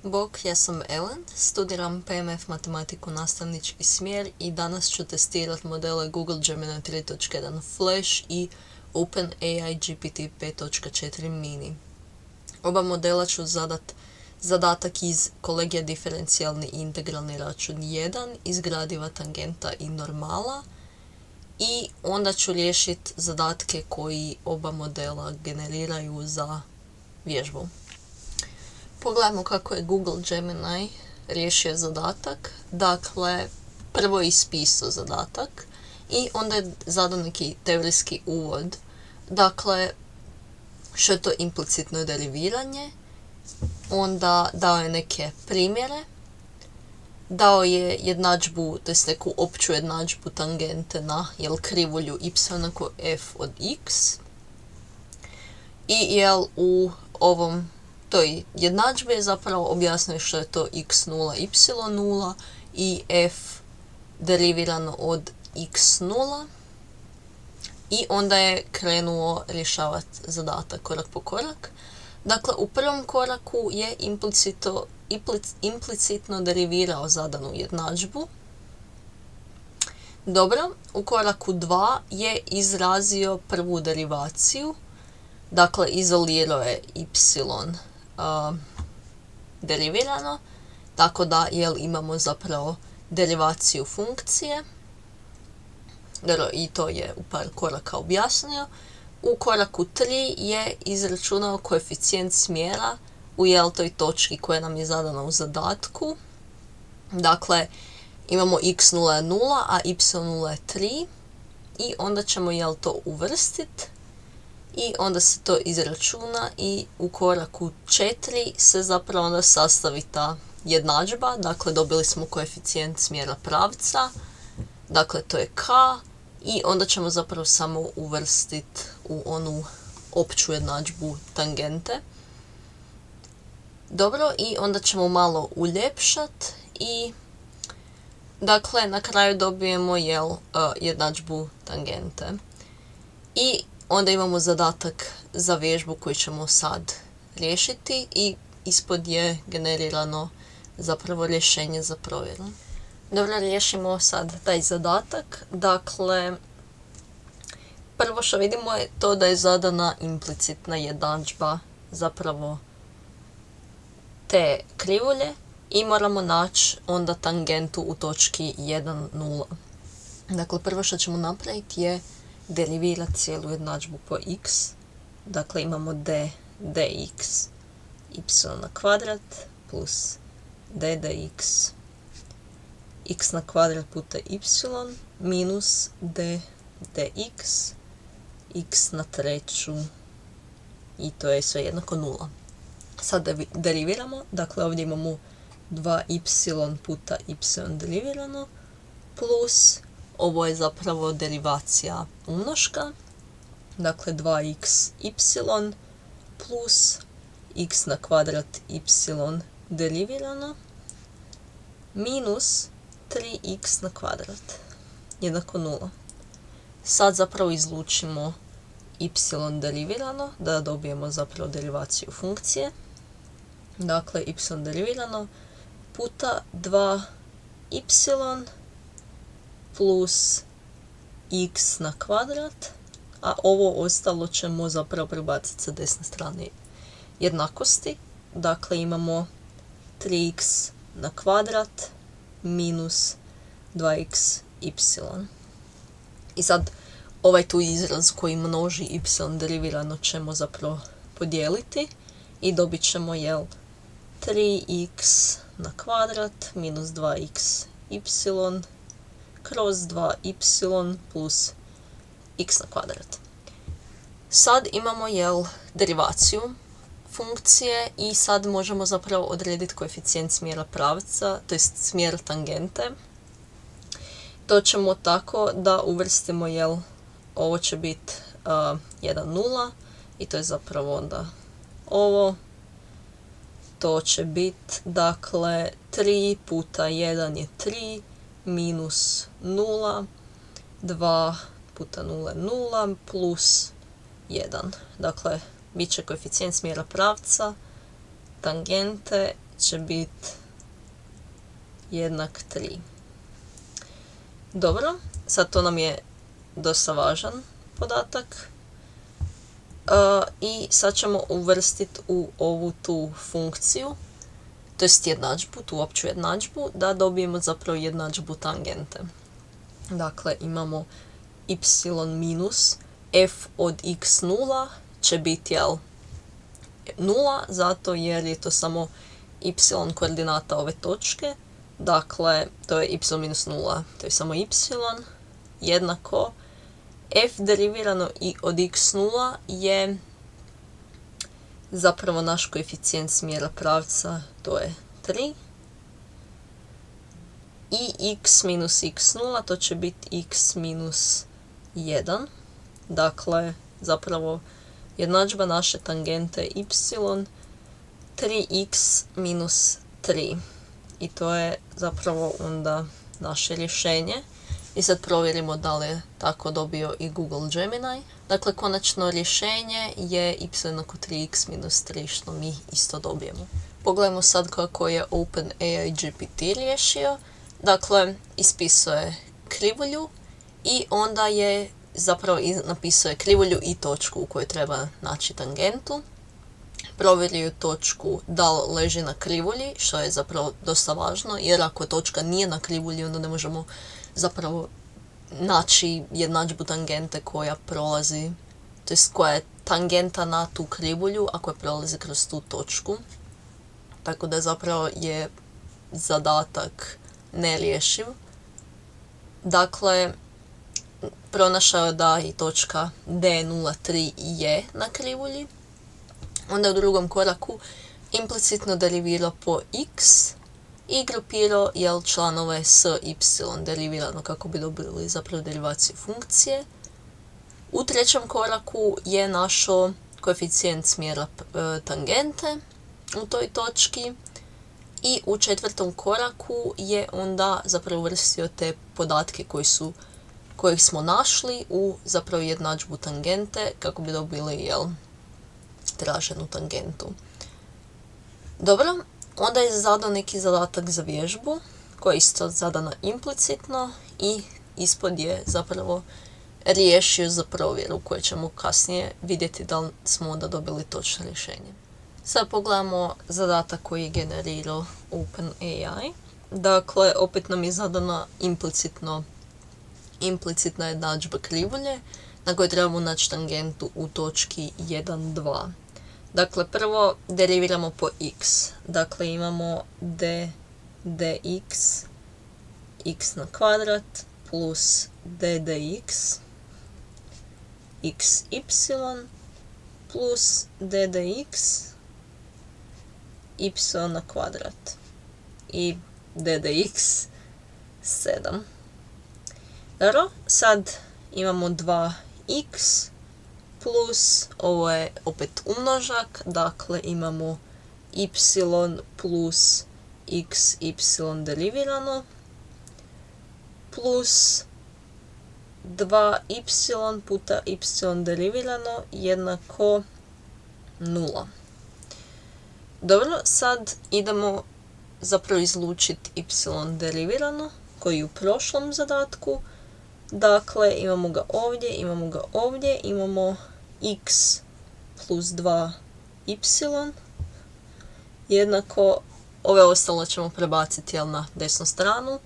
Bok, ja sam Ellen, studiram PMF matematiku nastavnički smjer i danas ću testirati modele Google Gemini 3.1 Flash i OpenAI GPT 5.4 Mini. Oba modela ću zadatak iz kolegija diferencijalni i integralni račun 1 iz gradiva tangenta i normala i onda ću riješiti zadatke koji oba modela generiraju za vježbu. Pogledajmo kako je Google Gemini riješio zadatak. Dakle, prvo je ispisao zadatak i onda je zadao neki teorijski uvod. Dakle, što je to implicitno deriviranje, onda dao je neke primjere, dao je jednadžbu, to jest neku opću jednadžbu tangente na krivulju y jednako f od x i u ovom toj jednadžbi je zapravo objasnio što je to x0, y0 i f derivirano od x0 i onda je krenuo rješavati zadatak korak po korak. Dakle, u prvom koraku je implicitno derivirao zadanu jednadžbu. Dobro, u koraku 2 je izrazio prvu derivaciju. Dakle, izolirao je y derivirano, tako da imamo zapravo derivaciju funkcije. Dobro, i to je u par koraka objasnio. U koraku 3 je izračunao koeficijent smjera u toj točki koja nam je zadana u zadatku. Dakle, imamo x0 je 0, a y0 je 3 i onda ćemo to uvrstiti. I onda se to izračuna i u koraku 4 se zapravo onda sastavi ta jednadžba. Dakle, dobili smo koeficijent smjera pravca. Dakle, to je k. I onda ćemo zapravo samo uvrstiti u onu opću jednadžbu tangente. Dobro, i onda ćemo malo uljepšati i dakle, na kraju dobijemo jednadžbu tangente. I onda imamo zadatak za vježbu koji ćemo sad riješiti i ispod je generirano zapravo rješenje za provjeru. Dobro, riješimo sad taj zadatak. Dakle, prvo što vidimo je to da je zadana implicitna jednadžba zapravo te krivulje i moramo naći onda tangentu u točki 1, 0. Dakle, prvo što ćemo napraviti je derivirati cijelu jednadžbu po x. Dakle, imamo dx y na kvadrat plus dx x na kvadrat puta y minus dx x na treću i to je sve jednako 0. Sad deriviramo, dakle ovdje imamo 2y puta y derivirano plus ovo je zapravo derivacija umnoška, dakle 2xy plus x na kvadrat y derivirano minus 3x na kvadrat jednako 0. Sad zapravo izlučimo y derivirano da dobijemo zapravo derivaciju funkcije. Dakle, y derivirano puta 2y plus x na kvadrat, a ovo ostalo ćemo zapravo prebaciti sa desne strane jednakosti. Dakle, imamo 3x na kvadrat minus 2xy. I sad ovaj tu izraz koji množi y derivirano ćemo zapravo podijeliti i dobit ćemo 3x na kvadrat minus 2xy kroz 2y plus x na kvadrat. Sad imamo derivaciju funkcije i sad možemo zapravo odrediti koeficijent smjera pravca, to jest smjer tangente. To ćemo tako da uvrstimo ovo će biti 1, 0 i to je zapravo onda ovo. To će biti, dakle, 3 puta 1 je 3 minus 0, 2 puta 0 je 0 plus 1. Dakle, bit će koeficijent smjera pravca tangente će biti jednak 3. Dobro, sad to nam je dosta važan podatak. I sad ćemo uvrstiti u ovu tu funkciju, to jest jednadžbu, tu opću jednadžbu, da dobijemo zapravo jednadžbu tangente. Dakle, imamo y minus f od x0 će biti, jel, 0, zato jer je to samo y koordinata ove točke. Dakle, to je y minus 0, to je samo y, jednako f derivirano i od x0 je zapravo naš koeficijent smjera pravca, to je 3. I x minus x0, to će biti x minus 1. Dakle, zapravo jednadžba naše tangente y 3x minus 3. I to je zapravo onda naše rješenje. I sad provjerimo da li je tako dobio i Google Gemini. Dakle, konačno rješenje je y jednako 3x minus 3, što mi isto dobijemo. Pogledajmo sad kako je OpenAI GPT riješio. Dakle, ispisao je krivulju i onda je zapravo napisao je krivulju i točku u kojoj treba naći tangentu. Provjerio točku da li leži na krivulji, što je zapravo dosta važno, jer ako točka nije na krivulji, onda ne možemo zapravo naći jednadžbu tangente koja prolazi, to jest koja je tangenta na tu krivulju, a koja prolazi kroz tu točku. Tako da zapravo je zadatak nerješiv. Dakle, pronašao je da i točka D03 je na krivulji. Onda u drugom koraku implicitno derivirao po x i grupirao članove s y derivirano kako bi dobili zapravo derivaciju funkcije. U trećem koraku je našao koeficijent smjera tangente u toj točki i u četvrtom koraku je onda zapravo uvrstio te podatke kojih smo našli u zapravo jednadžbu tangente kako bi dobili traženu tangentu. Dobro, onda je zadao neki zadatak za vježbu koja je isto zadana implicitno i ispod je zapravo riješio za provjeru koju ćemo kasnije vidjeti da li smo onda dobili točno rješenje. Sad pogledamo zadatak koji je generirao OpenAI. Dakle, opet nam je zadana implicitna jednadžba krivulje na kojoj trebamo naći tangentu u točki 1, 2. Dakle, prvo deriviramo po x. Dakle, imamo dx x na kvadrat plus ddx xy plus ddx y na kvadrat i ddx 7. Dobro, sad imamo 2x plus, ovo je opet umnožak, dakle imamo y plus xy derivirano plus 2y puta y derivirano jednako 0. Dobro, sad idemo zapravo izlučiti y derivirano koji je u prošlom zadatku. Dakle, imamo ga ovdje, imamo x plus 2y jednako, ove ostalo ćemo prebaciti na desnu stranu,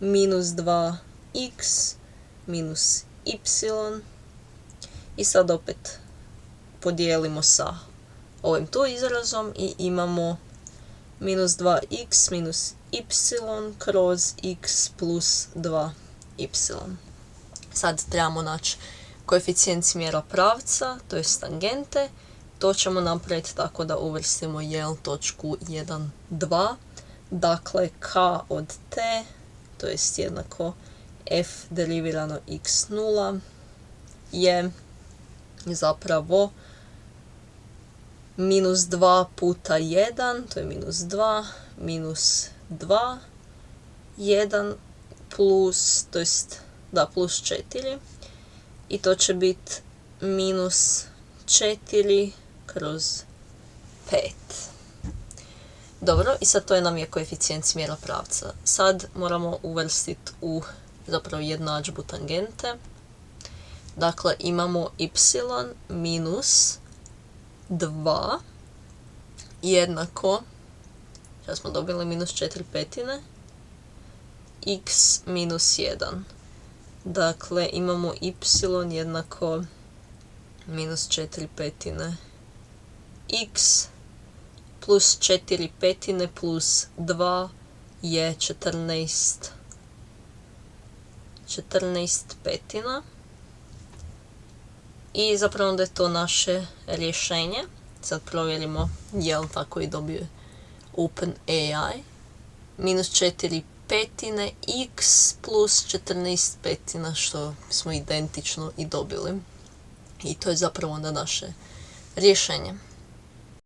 minus 2x minus y i sad opet podijelimo sa ovim tu izrazom i imamo minus 2x minus y kroz x plus 2y. Sad trebamo naći koeficijent smjera pravca, to je tangente. To ćemo napraviti tako da uvrstimo točku 1, 2. Dakle, k od t, to je jednako f derivirano x0 je zapravo minus 2 puta 1, to je minus 2, minus 2, 1 plus, to jest, plus 4. I to će biti minus 4 kroz 5. Dobro, i sad to nam je koeficijent smjera pravca. Sad moramo uvrstiti u zapravo jednadžbu tangente. Dakle, imamo y minus 2 jednako, sad smo dobili minus 4/5, x minus 1. Dakle, imamo y jednako minus 4/5 x plus 4/5 plus 2 je 14/5. I zapravo onda je to naše rješenje. Sad provjerimo je li tako i dobio OpenAI. Minus 4/5 x plus 14/5, što smo identično i dobili. I to je zapravo onda naše rješenje.